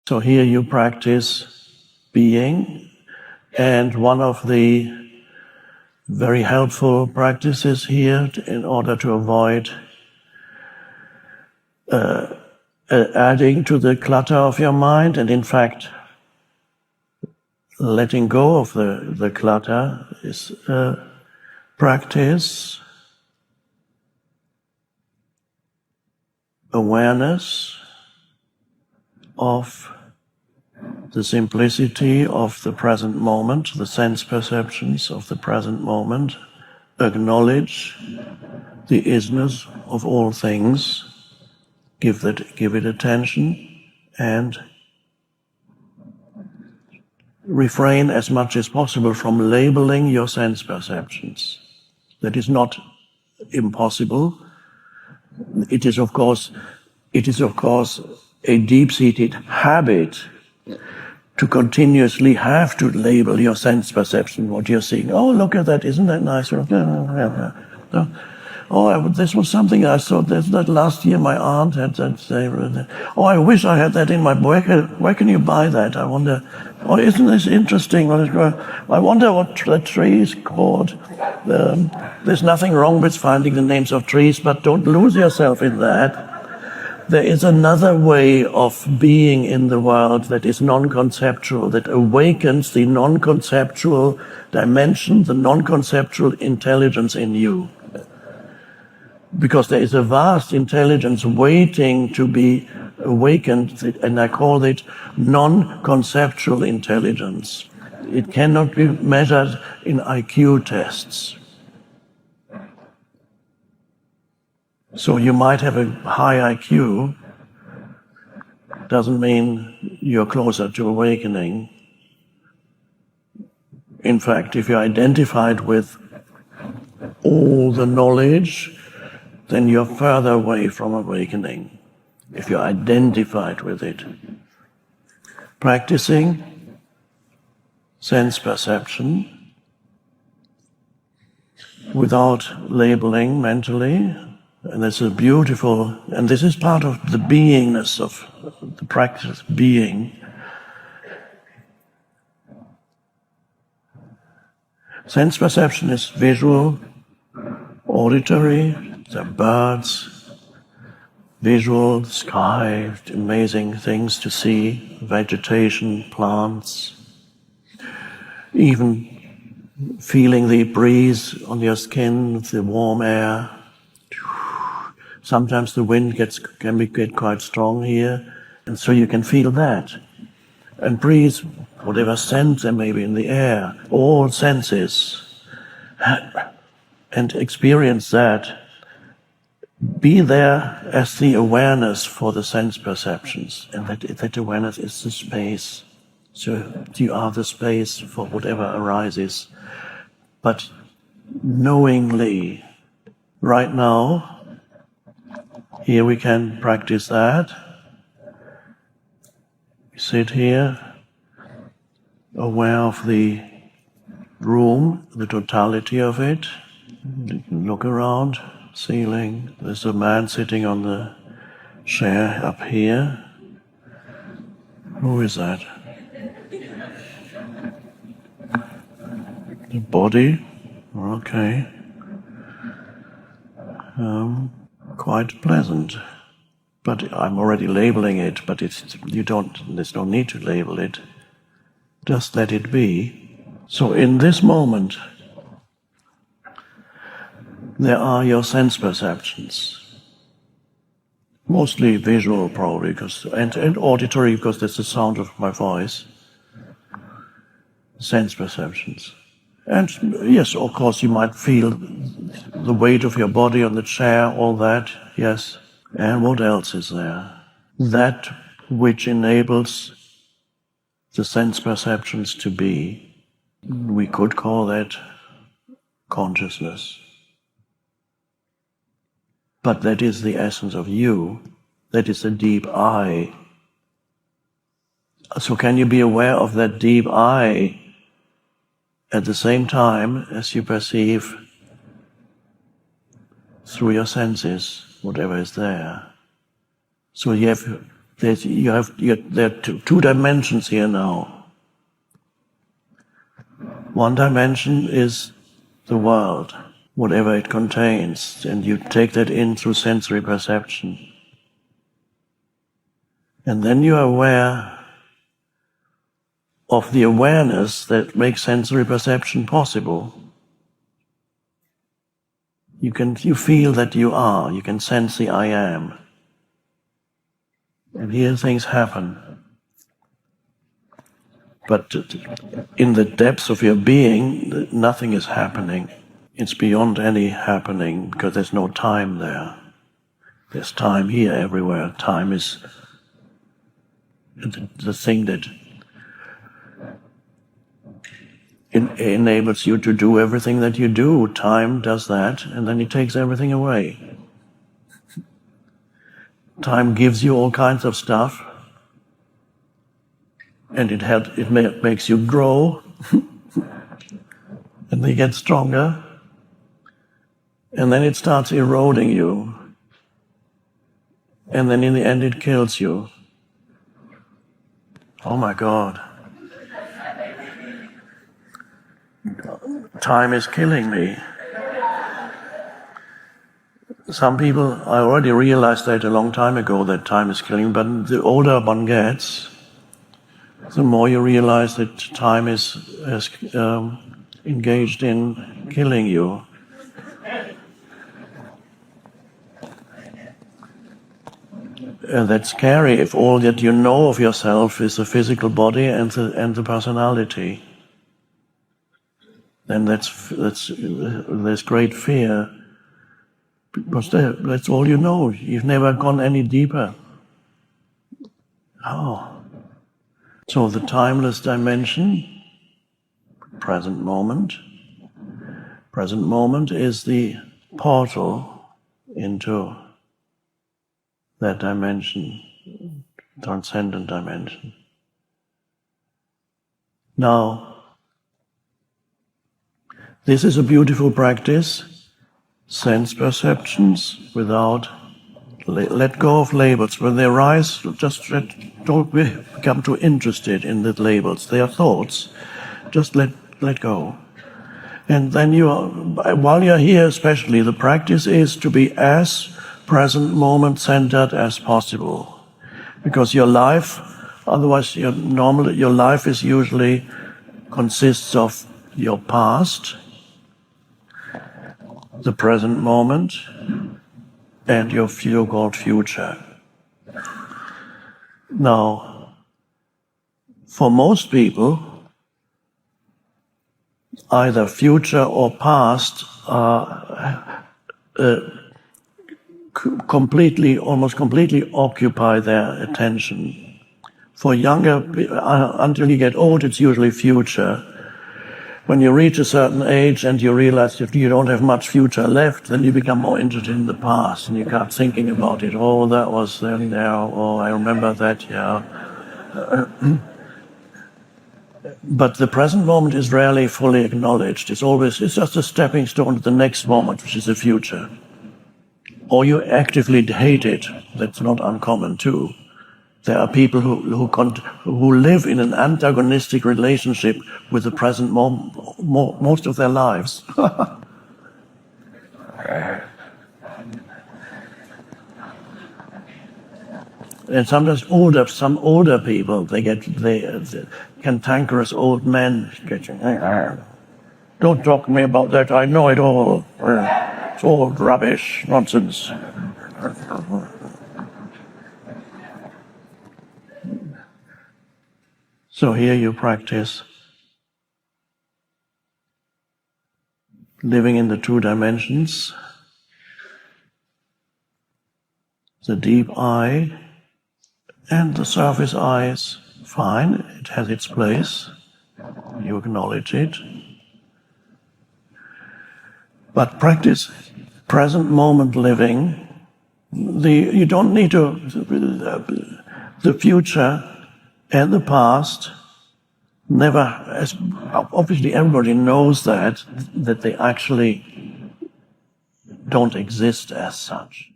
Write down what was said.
So here you practice being, and one of the very helpful practices here in order to avoid adding to the clutter of your mind, and in fact letting go of the clutter, is practice awareness of the simplicity of the present moment, the sense perceptions of the present moment. Acknowledge the isness of all things, give it attention, and refrain as much as possible from labeling your sense perceptions. That is not impossible. It is of course a deep-seated habit to continuously have to label your sense perception, what you're seeing. Oh, look at that, isn't that nice? Oh, this was something I saw that last year my aunt had that. Oh, I wish I had that in my book. Where can you buy that? I wonder. Oh, isn't this interesting? I wonder what the tree is called. There's nothing wrong with finding the names of trees, but don't lose yourself in that. There is another way of being in the world that is non-conceptual, that awakens the non-conceptual dimension, the non-conceptual intelligence in you. Because there is a vast intelligence waiting to be awakened, and I call it non-conceptual intelligence. It cannot be measured in IQ tests. So you might have a high IQ, doesn't mean you're closer to awakening. In fact, if you're identified with all the knowledge, then you're further away from awakening, if you're identified with it. Practicing sense perception without labeling mentally. And this is beautiful, and this is part of the beingness of the practice, being. Sense perception is visual, auditory, there are birds, visual, sky, amazing things to see, vegetation, plants, even feeling the breeze on your skin, the warm air. Sometimes the wind can get quite strong here, and so you can feel that. And breathe whatever scent there may be in the air, all senses, and experience that. Be there as the awareness for the sense perceptions, and that awareness is the space. So you are the space for whatever arises. But knowingly, right now, here we can practice that. We sit here, aware of the room, the totality of it. You can look around, ceiling. There's a man sitting on the chair up here. Who is that? The body? Okay. Quite pleasant, but I'm already labeling it. But there's no need to label it. Just let it be. So in this moment, there are your sense perceptions, mostly visual, probably, and auditory, because that's the sound of my voice. Sense perceptions. And yes, of course, you might feel the weight of your body on the chair, all that, yes. And what else is there? That which enables the sense perceptions to be. We could call that consciousness. But that is the essence of you. That is the deep I. So can you be aware of that deep I at the same time as you perceive through your senses whatever is there? So you have there are two dimensions here now. One dimension is the world, whatever it contains, and you take that in through sensory perception. And then you are aware of the awareness that makes sensory perception possible. You feel that you are, you can sense the I am. And here things happen. But in the depths of your being, nothing is happening. It's beyond any happening, because there's no time there. There's time here, everywhere. Time is the thing that enables you to do everything that you do. Time does that, and then it takes everything away. Time gives you all kinds of stuff, and it makes you grow, and you get stronger, and then it starts eroding you, and then in the end it kills you. Oh my God. Time is killing me. Some people, I already realized that a long time ago, that time is killing, but the older one gets, the more you realize that time is engaged in killing you. And that's scary if all that you know of yourself is the physical body and the personality. Then there's great fear, because that's all you know. You've never gone any deeper. Oh. So the timeless dimension, present moment is the portal into that dimension, transcendent dimension. Now, this is a beautiful practice, sense perceptions without, let go of labels. When they arise, just don't become too interested in the labels. They are thoughts, just let go. And then while you're here especially, the practice is to be as present moment centered as possible. Because your life, otherwise your life is usually consists of your past, the present moment, and your so-called future. Now, for most people, either future or past are almost completely occupy their attention. For younger, until you get old, it's usually future. When you reach a certain age and you realize that you don't have much future left, then you become more interested in the past and you start thinking about it. Oh, that was then there. Oh, I remember that, yeah. But the present moment is rarely fully acknowledged. It's just a stepping stone to the next moment, which is the future. Or you actively hate it. That's not uncommon too. There are people who live in an antagonistic relationship with the present moment most of their lives. And sometimes some older people, they cantankerous old men getting, don't talk to me about that, I know it all. It's all rubbish, nonsense. So here you practice living in the two dimensions, the deep I and the surface I is fine, it has its place, you acknowledge it. But practice present moment living. You don't need to, the future and the past obviously everybody knows that they actually don't exist as such.